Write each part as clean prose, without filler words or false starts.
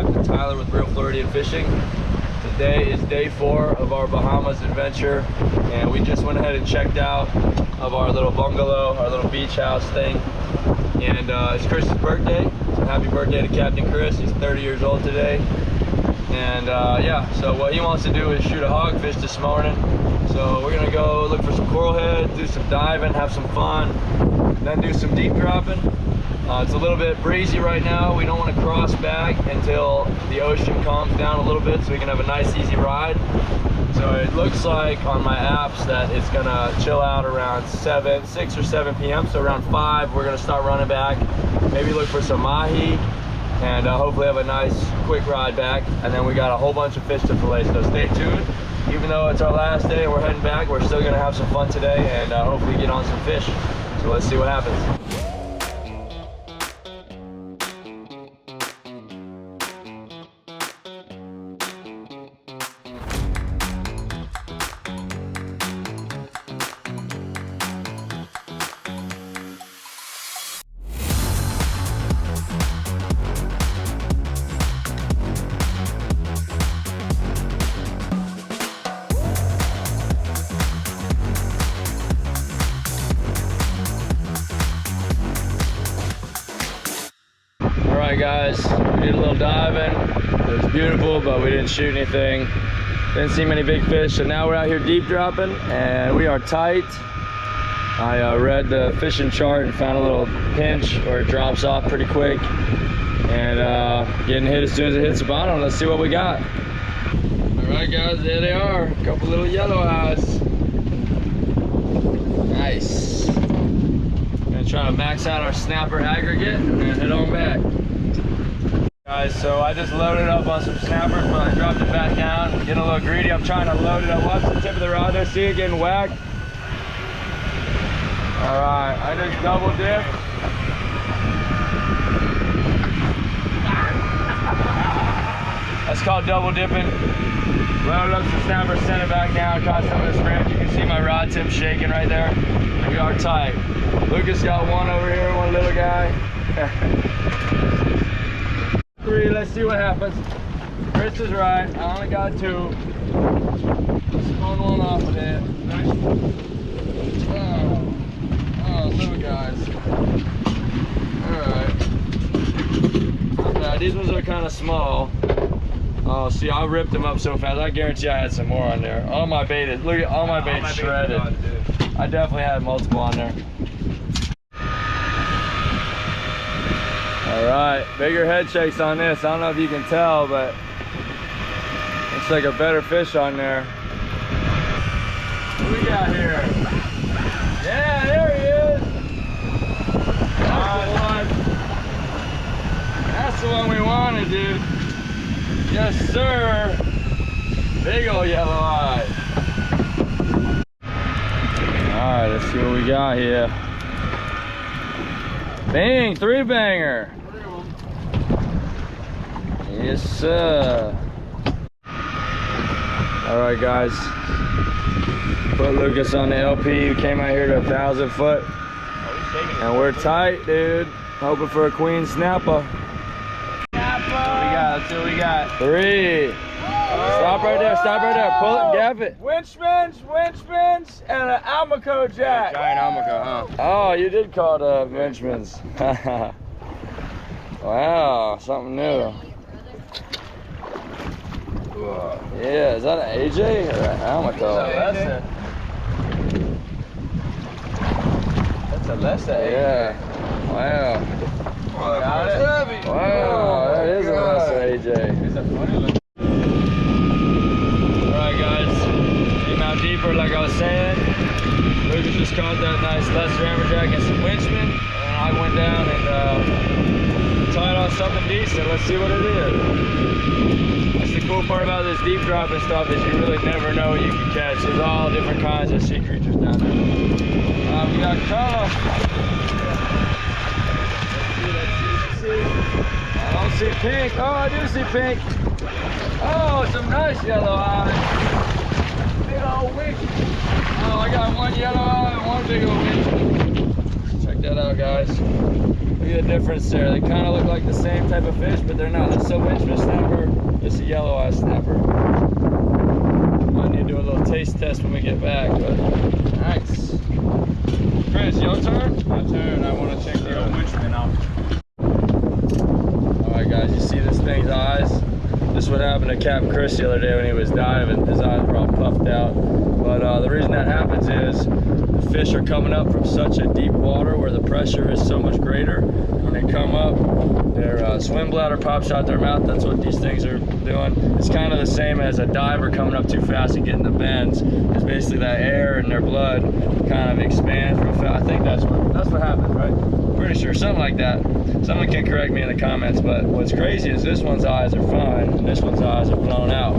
Captain Tyler with Reel Floridian Fishing. Today is day 4 of our Bahamas adventure, and we just went ahead and checked out of our little bungalow, our little beach house thing. And it's Chris's birthday, so happy birthday to Captain Chris. He's 30 years old today. And yeah, so what he wants to do is shoot a hogfish this morning. So we're gonna go look for some coral heads, do some diving, have some fun, then do some deep dropping. It's a little bit breezy right now. We don't want to cross back until the ocean calms down a little bit so we can have a nice easy ride. So it looks like on my apps that it's gonna chill out around 6 or 7 p.m. So around 5 we're gonna start running back, maybe look for some mahi, and hopefully have a nice quick ride back. And then we got a whole bunch of fish to fillet, so stay tuned. Even though it's our last day and we're heading back, we're still gonna have some fun today and hopefully get on some fish. So let's see what happens. Alright guys, we did a little diving. It was beautiful, but we didn't shoot anything. Didn't see many big fish, so now we're out here deep dropping and we are tight. I read the fishing chart and found a little pinch where it drops off pretty quick. And getting hit as soon as it hits the bottom. Let's see what we got. Alright guys, there they are. A couple little yellow eyes. Nice. Gonna try to max out our snapper aggregate and then head on back. Guys, so I just loaded up on some snappers, but I dropped it back down. Getting a little greedy. I'm trying to load it up. Watch the tip of the rod there. See it getting whacked? Alright, I just double dipped. That's called double dipping. Loaded up some snappers, sent it back down, caught some of this fringe. You can see my rod tip shaking right there. We are tight. Lucas got one over here, one little guy. 3, let's see what happens. Chris is right, I only got 2. Spun one off of it. Oh, little guys. Alright. Not bad. These ones are kind of small. Oh, see, I ripped them up so fast. I guarantee I had some more on there. All my bait is, look at all my bait shredded. I definitely had multiple on there. All right, bigger head shakes on this. I don't know if you can tell, but looks like a better fish on there. What we got here? Yeah, there he is. That's the one. That's the one we wanted, dude. Yes, sir. Big old yellow eye. All right, let's see what we got here. Bang, 3 banger. Yes, sir. All right, guys. Put Lucas on the LP. We came out here to 1,000 foot. And we're tight, dude. Hoping for a queen snapper. Let's see what we got. 3. Stop right there, stop right there. Pull it, gap it. Winchmans, and an Almaco jack. Giant Almaco, huh? Oh, you did call it Winchmans. Wow, something new. Yeah, is that an AJ or an Almaco? That's a Lessa. Yeah. Wow. Got it? Wow, that is a Lessa AJ. Alright guys, came out deeper like I was saying. Lucas just caught that nice Lessa hammerjack and some Winchman. And I went down and tied on something decent. Let's see what it is. That's the cool part about this deep dropping stuff is you really never know what you can catch. There's all different kinds of sea creatures down there. We got color. I don't see pink. Oh, I do see pink. Oh, some nice yellow eyes. Big old wink. Oh, I got one yellow eye and one big old wink. Check that out, guys. Look at the difference there. They kind of look like the same type of fish, but they're not. This is a winchfish snapper. This is a yellow eye snapper. I need to do a little taste test when we get back, but nice. Chris, your turn? My turn. I want to check the old winchman out. Alright guys, you see this thing's eyes? This is what happened to Cap Chris the other day when he was diving. His eyes were all puffed out. But the reason that happens is the fish are coming up from such a deep water where the pressure is so much greater. When they come up, their swim bladder pops out their mouth. That's what these things are doing. It's kind of the same as a diver coming up too fast and getting the bends. It's basically that air in their blood kind of expands real fast. I think that's what happens, right? Pretty sure, something like that. Someone can correct me in the comments, but what's crazy is this one's eyes are fine and this one's eyes are blown out.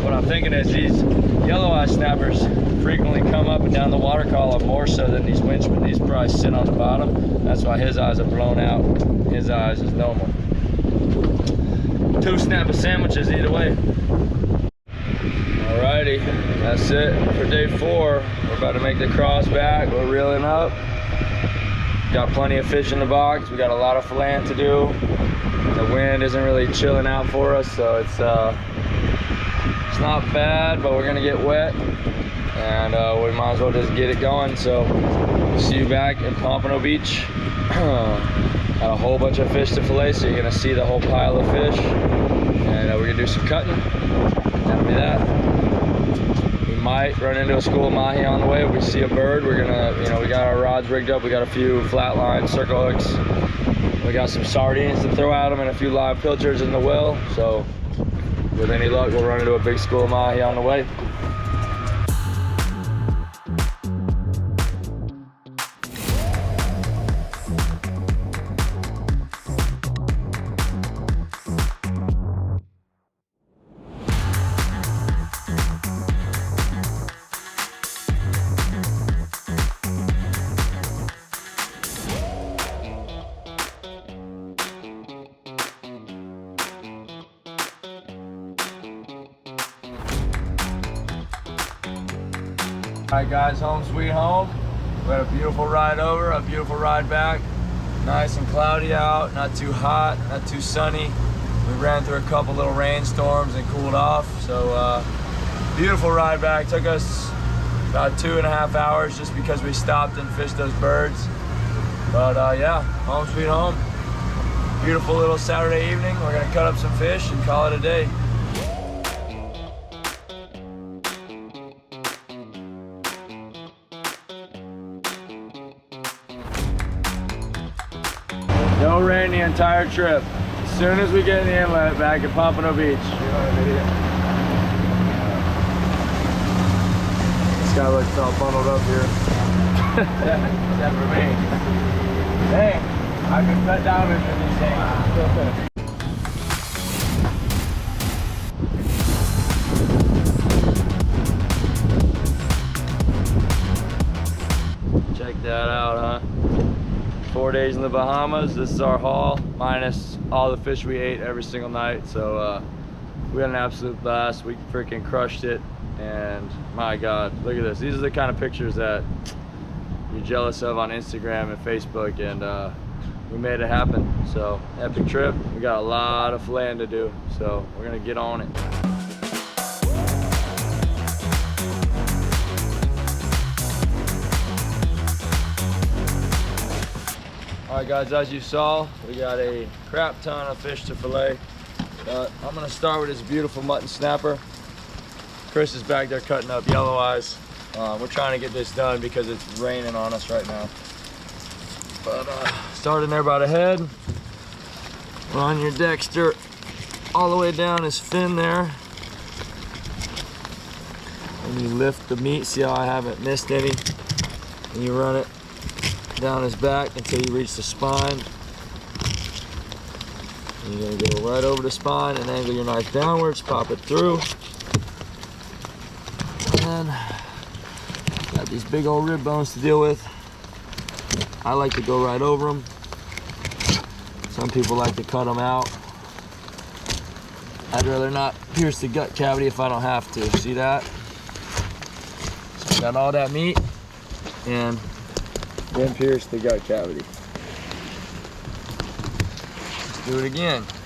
What I'm thinking is these yellow eye snappers frequently come up and down the water column more so than these winchmen. These probably sit on the bottom. That's why his eyes are blown out. His eyes is normal. 2 snapper sandwiches either way. Alrighty, that's it for day 4. We're about to make the cross back. We're reeling up. Got plenty of fish in the box. We got a lot of filleting to do. The wind isn't really chilling out for us, so it's not bad, but we're gonna get wet, and we might as well just get it going. So we'll see you back in Pompano Beach. Got a whole bunch of fish to fillet, so you're gonna see the whole pile of fish, and we're gonna do some cutting. That'll be that. We might run into a school of mahi on the way. If we see a bird, we're gonna, we got our rods rigged up. We got a few flat lines, circle hooks. We got some sardines to throw at them and a few live pilchards in the well. So with any luck, we'll run into a big school of mahi on the way. Alright guys, home sweet home. We had a beautiful ride over, a beautiful ride back. Nice and cloudy out, not too hot, not too sunny. We ran through a couple little rainstorms and cooled off. So beautiful ride back. Took us about 2.5 hours just because we stopped and fished those birds. But yeah, home sweet home. Beautiful little Saturday evening. We're gonna cut up some fish and call it a day. No rain the entire trip. As soon as we get in the inlet back at Pompano Beach. This guy looks all bundled up here. Except for me. Hey, I can cut down into these things. Check that out, huh? 4 days in the Bahamas. This is our haul, minus all the fish we ate every single night. So we had an absolute blast. We freaking crushed it, and my God, look at this. These are the kind of pictures that you're jealous of on Instagram and Facebook, and we made it happen. So epic trip. We got a lot of filleting to do, so we're gonna get on it. Alright guys, as you saw, we got a crap ton of fish to fillet. I'm gonna start with this beautiful mutton snapper. Chris is back there cutting up yellow eyes. We're trying to get this done because it's raining on us right now. But starting there by the head, run your Dexter all the way down his fin there. And you lift the meat, see how I haven't missed any? And you run it down his back until you reach the spine. And you're gonna go right over the spine and angle your knife downwards, pop it through. And got these big old rib bones to deal with. I like to go right over them. Some people like to cut them out. I'd rather not pierce the gut cavity if I don't have to. See that? So we got all that meat and then pierce the gut cavity. do it again.